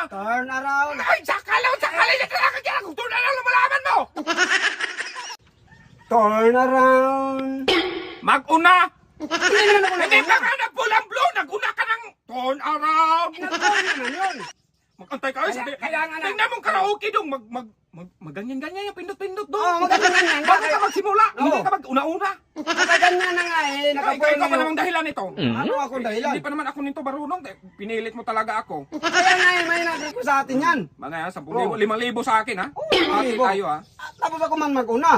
Turn around. Ay, sakali na kailangan kaya kung turn around lumalaman mo. Turn around. Mag-una. Hindi naman ako Hindi nag-una. ka nga nagpulang blue. Nag-una ka ng turn around. Nag-turn naman yun. Magantay ka. Kaya nga na. Tingnan mong karaoke dong. Maganyan-ganyan yung pindot-pindot dong. Oo, ganyan. Bago ka magsimula. Oo. Hindi ka mag-una-una. Nakaganyan na nga eh. Ikaw pa namang dahilan nito. Ano akong dahilan? Hindi pa naman ako nito marunong. Pinilit mo talaga ako. Kaya nga eh, may nag ko sa atin yan. Mga 10,000, Oo. 5,000 sa akin ha. Oo, Ate 5,000. tayo ha. Tapos ako man mag-una.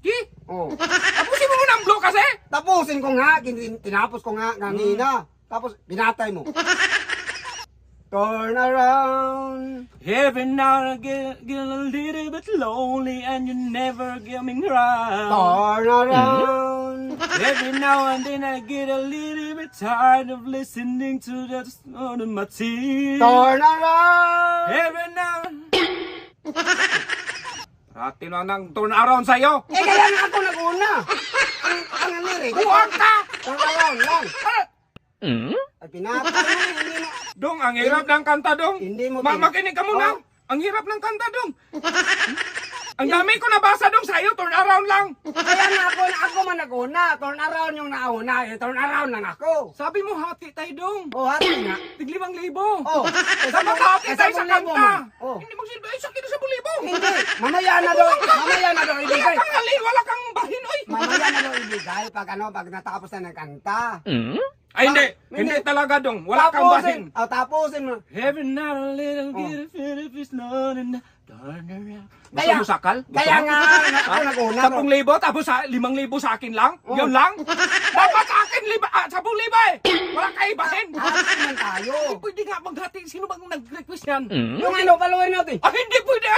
Ki? Oh. Tapusin mo muna ang blue kasi. Tapusin ko nga, tinapos ko nga kanina. Tapos binatay mo. Turn around. Every now and again, get a little bit lonely and you never give me round. Turn around. Every now and then I get a little bit tired of listening to that sound of my tears. Turn around. Every now Rati na ng turn around sa'yo. Eh kaya nga ako nag-una. Ang lirik. Huwag ka! Turn around lang. Ah, Ay pinatay mo, hindi mo. Dong, ang hirap ng kanta, Dong. Hindi mo Makinig ka muna. Oh. Ang hirap ng kanta, Dong. Ang dami ko nabasa, Dong, sa'yo. Turn around lang. Kaya nga ako man nag-una. Turn around yung nauna. Eh, turn around lang ako. Sabi mo, hati tayo, Dong. Oh, hati nga. Tig 5,000. Oh. Dapat hati tayo sa kanta. Oh. Hindi magsilbi. Ay, sakit sa 1,000. Hindi. Mamaya na daw ibigay. Kaya kang halil, wala kang bahin, oy. Mamaya na daw ibigay pag natapos na ng kanta. Ay, hindi. Hindi. Hindi talaga, Dong. Wala kang bahin. Tapusin mo. Every now and then Oh. get a feel if it's not enough. Turn around. Gusto Kaya- mo sakal? Gusto Kaya mo? nga, ako nag-una. 10,000 tapos 5,000 sa akin lang? Oh. Yun lang? Dapat sa akin 10,000 eh! Wala kaibahin! Hati man tayo. Hindi pwede nga maghati. Sino bang nag-request yan? Yung ano, paluin natin. Ah, hindi pwede!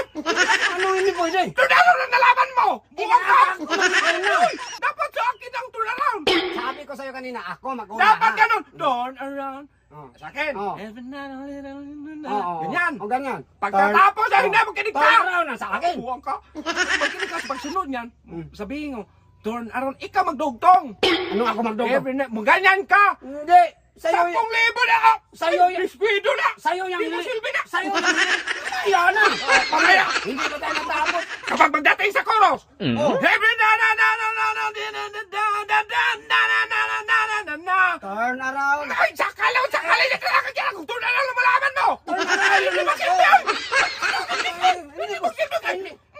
Ano hindi pwede? Turn around ang nalaman mo! Buwag ka! Ako mag-una. Uy, dapat sa akin ang turn around! Sabi ko sa'yo kanina, ako mag-una. Dapat ha? ganun! Turn around! Oh. Sa akin! Oh. Every night a little... Oo. Ganyan! O ganyan. Pagkatapos ay hindi makinig ka! Turn around na sa akin. Buwang ka! Makinig ka sa pagsunod niyan. Sabihin mo, turn around, ikaw magdugtong! Ano ako magdogo? Every night, ganyan ka! Hindi. Sa'yo 10,000 na ako! Sa'yo yan. Despido na! Sa'yo yung Hindi mo silbi na! Sa'yo yung Ayan na. Pamaya! Hindi ba tayo natapos? Kapag magdating sa chorus, Oh. every na na na na na na na na na na na na na na na na na na na. Turn around. Ay, sakali na kailangan kaya kung turn around lumalaman mo! Turn around. Hindi mo silbi yan! Hindi mo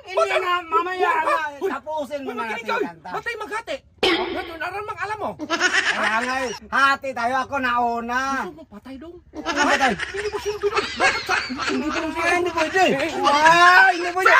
Hindi na, mamaya na. Tapusin mo na natin Ikaw, yung kanta. ba't tayo maghati? Turn around mang alam mo. Kaya nga eh, hati tayo. Ako nauna. Gusto mo, patay dong. Ano ba tayo? Hindi mo silbi dong. Dapat sa... Hindi pwede. Hindi pwede. Hindi pwede.